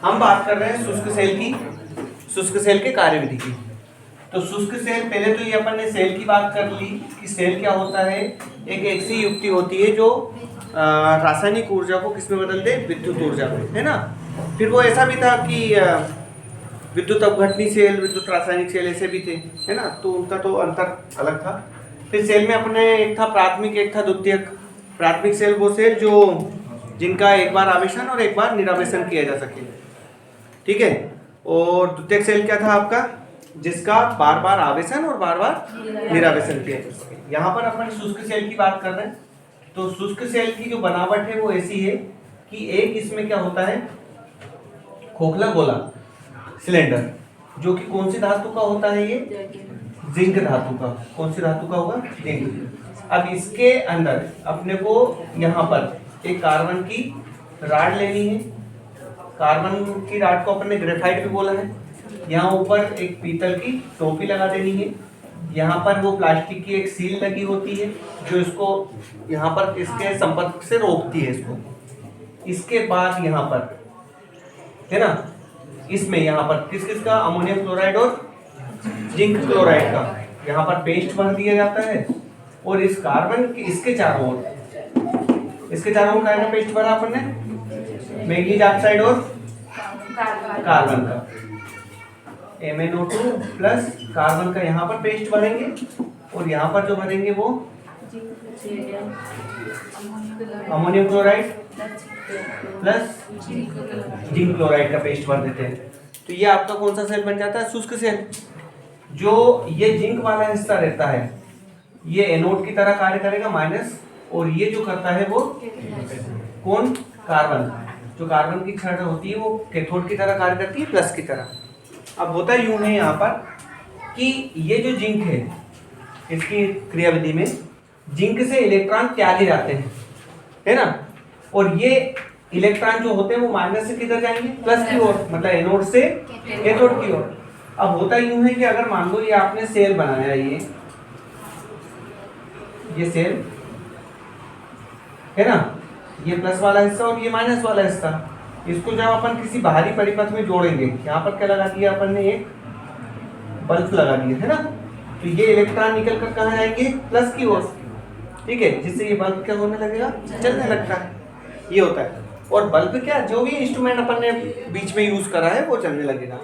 हम बात कर रहे हैं शुष्क सेल की, शुष्क सेल के कार्यविधि की। तो शुष्क सेल, पहले तो ये अपन ने सेल की बात कर ली कि सेल क्या होता है। एक ऐसी युक्ति होती है जो रासायनिक ऊर्जा को किस में बदल दे, विद्युत ऊर्जा में, है ना। फिर वो ऐसा भी था कि विद्युत अपघटनी सेल, विद्युत रासायनिक सेल ऐसे भी थे, है ना। तो उनका तो अंतर अलग था। फिर सेल में अपने एक था प्राथमिक, एक था द्वितीयक। प्राथमिक सेल वो सेल जो जिनका एक बार आवेशन और एक बार निरावेशन किया जा सके, ठीक है। और द्वितीयक सेल क्या था आपका, जिसका बार बार आवेशन और बार बार निरावेशन किया जा सके। यहाँ पर अपन शुष्क सेल की बात कर रहे हैं। तो शुष्क सेल की जो बनावट है वो ऐसी है कि एक इसमें क्या होता है, खोखला गोला सिलेंडर, जो कि कौन सी धातु का होता है, ये जिंक धातु का। कौन सी धातु का होगा, जिंक। अब इसके अंदर अपने को यहाँ पर एक कार्बन की राड लेनी है। कार्बन की राड को अपने ग्रेफाइट भी बोला है। यहाँ ऊपर एक पीतल की टोपी लगा देनी है। यहाँ पर वो प्लास्टिक की एक सील लगी होती है जो इसको यहाँ पर इसके संपर्क से रोकती है इसको। इसके बाद यहाँ पर, है ना, इसमें यहाँ पर किस किस का, अमोनियम क्लोराइड और जिंक क्लोराइड का यहाँ पर पेस्ट भर दिया जाता है। और इस कार्बन के इसके चारों ओर क्या का पेस्ट भरा अपन ने, मैग्नीज ऑक्साइड और कार्बन का, MnO2 प्लस कार्बन का यहाँ पर पेस्ट भरेंगे। और यहाँ पर जो भरेंगे वो ammonium chloride plus zinc chloride का पेस्ट भर देते हैं। तो ये आपका कौन सा सेल बन जाता है, शुष्क सेल। जो ये जिंक वाला हिस्सा रहता है ये एनोड की तरह कार्य करेगा माइनस, और ये जो करता है वो कौन, कार्बन। जो कार्बन की छड़ होती है वो कैथोड की तरह कार्य करती है, प्लस की तरह। अब होता यूं है यहाँ पर कि ये जो जिंक है, इसकी क्रियाविधि में जिंक से इलेक्ट्रॉन त्यागे जाते हैं, है ना। और ये इलेक्ट्रॉन जो होते हैं वो माइनस से किधर जाएंगे, प्लस की ओर, मतलब एनोड से कैथोड की ओर। अब होता यूं है कि अगर मान लो ये आपने सेल बनाया, ये सेल है ना, ये प्लस वाला हिस्सा और ये माइनस वाला हिस्सा, इसको जब अपन किसी बाहरी परिपथ में जोड़ेंगे, यहाँ पर क्या लगा दिया अपन ने, एक बल्ब लगा दिया, है ना। तो ये इलेक्ट्रॉन निकल कर कहाँ जाएंगे, प्लस की ओर, ठीक है, जिससे ये बल्ब क्या होने लगेगा, चलने लगता है। ये होता है। और बल्ब क्या, जो भी इंस्ट्रूमेंट अपन ने बीच में यूज करा है वो चलने लगेगा।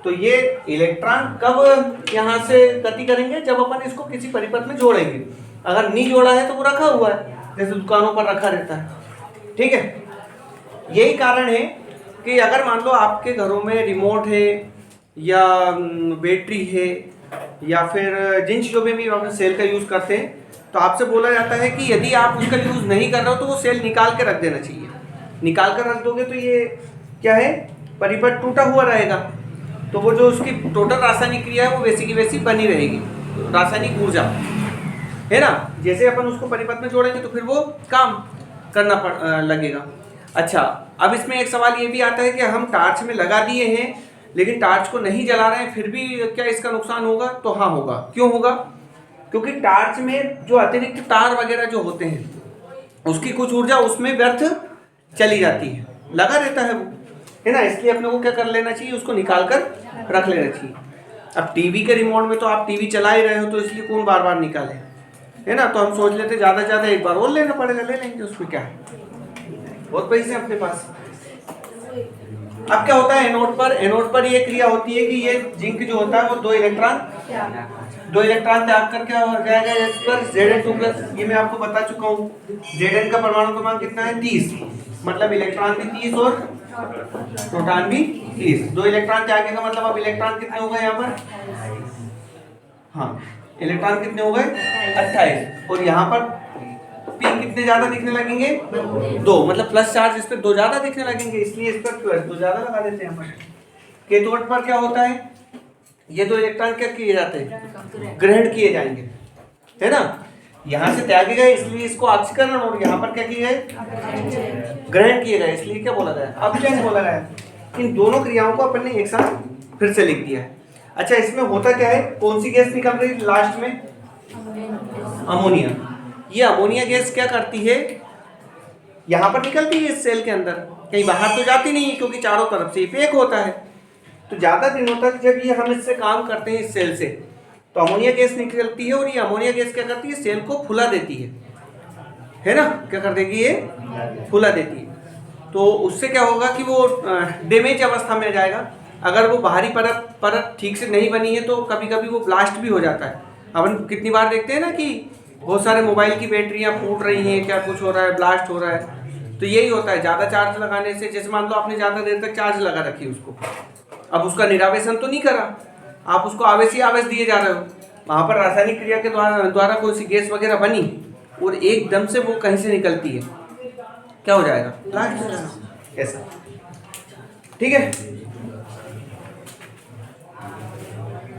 तो ये इलेक्ट्रॉन कब यहाँ से गति करेंगे, जब अपन इसको किसी परिपथ में जोड़ेंगे। अगर नहीं जोड़ा है तो वो रखा हुआ है, जैसे दुकानों पर रखा रहता है, ठीक है। यही कारण है कि अगर मान लो आपके घरों में रिमोट है या बैटरी है या फिर जिंच जो भी आप सेल का यूज करते हैं, तो आपसे बोला जाता है कि यदि आप उसका यूज नहीं कर रहे हो तो वो सेल निकाल के रख देना चाहिए। निकाल कर रख दोगे तो ये क्या है, परिपथ टूटा हुआ रहेगा, तो वो जो उसकी टोटल रासायनिक क्रिया है वो वैसी की वैसी बनी रहेगी, रासायनिक ऊर्जा, है ना। जैसे अपन उसको परिपथ में जोड़ेंगे तो फिर वो काम करना लगेगा। अच्छा, अब इसमें एक सवाल ये भी आता है कि हम टार्च में लगा दिए हैं लेकिन टार्च को नहीं जला रहे हैं, फिर भी क्या इसका नुकसान होगा? तो हाँ होगा। क्यों होगा? क्योंकि टार्च में जो अतिरिक्त तार वगैरह जो होते हैं उसकी कुछ ऊर्जा उसमें व्यर्थ चली जाती है, लगा रहता है वो, है ना। इसलिए अपने को क्या कर लेना चाहिए, उसको निकाल कर रख लेना चाहिए। अब टीवी के रिमोट में तो आप टीवी चला ही रहे हो, तो इसलिए कौन बार बार निकाले, है ना। तो हम सोच लेते ज़्यादा से ज़्यादा एक बार और लेना पड़ेगा, ले लेंगे, उसमें क्या है, बहुत पैसे अपने पास। अब क्या होता है एनोड पर ये क्रिया होती है कि ये जिंक जो होता है वो दो इलेक्ट्रॉन त्याग कर क्या हो जाएगा इस पर Zn2+। ये मैं आपको बता चुका हूँ। Zn का परमाणु क्रमांक कितना है, 30, मतलब इलेक्ट्रॉन भी 30 और प्रोटॉन भी 30। दो इलेक्ट्रॉन त्यागे का मतलब अब इलेक्ट्रॉन कितने हो गए यहाँ पर, हाँ इलेक्ट्रॉन कितने हो गए, 28। और यहाँ पर पी कितने ज्यादा दिखने लगेंगे, 2, मतलब प्लस चार्ज इस पर 2 ज्यादा दिखने लगेंगे, इसलिए इस पर 2 ज्यादा लगा देते हैं। कैथोड पर क्या होता है, ये 2 इलेक्ट्रॉन क्या किए जाते हैं, ग्रहण किए जाएंगे, है ना। यहाँ से त्यागे गए इसलिए इसको ऑक्सीकरण, और यहाँ पर क्या किए गए, ग्रहण किए गए, इसलिए क्या बोला गया, अपचयन बोला गया। इन दोनों क्रियाओं को अपन ने एक साथ फिर से लिख दिया है। अच्छा, इसमें होता क्या है, कौन सी गैस निकल रही है लास्ट में, अमोनिया। ये अमोनिया गैस क्या करती है, यहाँ पर निकलती है इस सेल के अंदर, कहीं बाहर तो जाती नहीं है क्योंकि चारों तरफ से पैक होता है। तो ज़्यादा दिनों तक जब ये हम इससे काम करते हैं इस सेल से, तो अमोनिया गैस निकलती है और ये अमोनिया गैस क्या करती है, सेल को फुला देती है ना, क्या कर देगी ये, फुला देती है। तो उससे क्या होगा कि वो डैमेज अवस्था में आ जाएगा। अगर वो बाहरी परत ठीक से नहीं बनी है तो कभी कभी वो ब्लास्ट भी हो जाता है। अपन कितनी बार देखते हैं ना कि बहुत सारे मोबाइल की बैटरियाँ फूट रही हैं, क्या कुछ हो रहा है, ब्लास्ट हो रहा है। तो यही होता है ज़्यादा चार्ज लगाने से। जैसे मान लो आपने ज़्यादा देर तक चार्ज लगा रखी उसको, अब उसका निरावेशन तो नहीं करा, आप उसको आवेश ही आवेश दिए जा रहे हो, वहाँ पर रासायनिक क्रिया के द्वारा कोई सी गैस वगैरह बनी और एकदम से वो कहीं से निकलती है, क्या हो जाएगा, ब्लास्ट हो जाएगा ऐसा। ठीक है।